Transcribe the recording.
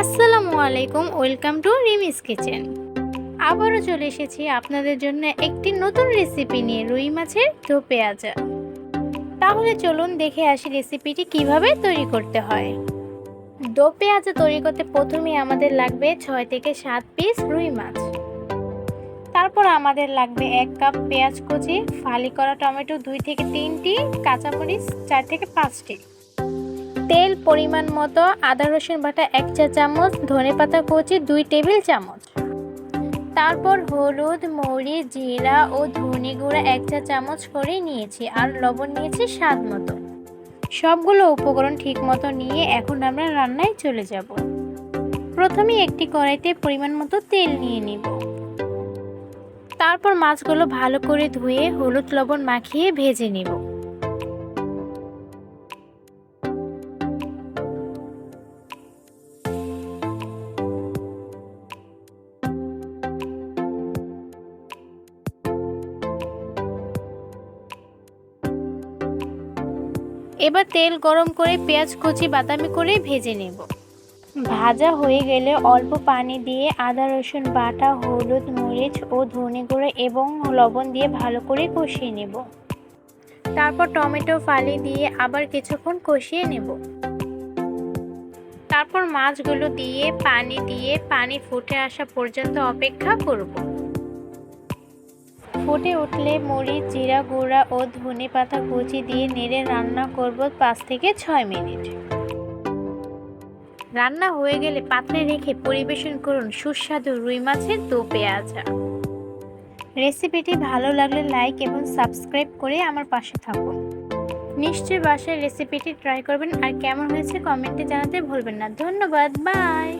আসসালামু আলাইকুম, welcome to রিমিস kitchen. আবারও চলে এসেছি আপনাদের জন্য একটি নতুন রেসিপি নিয়ে, রুই মাছের দো পেঁয়াজা। তাহলে চলুন দেখে আসি রেসিপিটি কিভাবে তৈরি করতে হয়। দো পেঁয়াজা তৈরি করতে প্রথমেই আমাদের লাগবে 6 থেকে 7 পিস রুই মাছ। তারপর আমাদের লাগবে 1 কাপ পেঁয়াজ কুচি, ফালি করা টমেটো 2 থেকে 3টি, কাঁচামরিচ 4 থেকে 5টি, তেল পরিমাণ মতো, আদা রসুন বাটা 1 চা চামচ, ধনেপাতা কুচি 2 টেবিল চামচ, তারপর হলুদ, মরিচ, জিরা ও ধনে গুঁড়া 1 চা চামচ করে নিয়েছি, আর লবণ নিয়েছি স্বাদ মতো। সবগুলো উপকরণ ঠিক মতো নিয়ে এখন আমরা রান্নায় চলে যাব। প্রথমে একটি কড়াইতে পরিমাণ মতো তেল নিয়ে নিব। তারপর মাছগুলো ভালো করে ধুয়ে হলুদ লবণ মাখিয়ে ভেজে নিব। এবার তেল গরম করে পেঁয়াজ কুচি বাদামি করে ভেজে নেব। ভাজা হয়ে গেলে অল্প পানি দিয়ে আদা রসুন বাটা, হলুদ, মরিচ ও ধনে গুঁড়ো এবং লবণ দিয়ে ভালো করে কষিয়ে নেব। তারপর টমেটো ফালি দিয়ে আবার কিছুক্ষণ কষিয়ে নেব। তারপর মাছগুলো দিয়ে পানি ফুটে আসা পর্যন্ত অপেক্ষা করব। ফুটে উঠলে মরিচ, জিরা গুঁড়া ও ধনে পাতা কুচি দিয়ে নেড়ে রান্না করব 5 থেকে 6 মিনিট। রান্না হয়ে গেলে পাত্রে রেখে পরিবেশন করুন সুস্বাদু রুই মাছের দো পেঁয়াজা। রেসিপিটি ভালো লাগলে লাইক এবং সাবস্ক্রাইব করে আমার পাশে থাকুন। নিশ্চয়ই বাসায় রেসিপিটি ট্রাই করবেন, আর কেমন হয়েছে কমেন্টে জানাতে ভুলবেন না। ধন্যবাদ, বাই।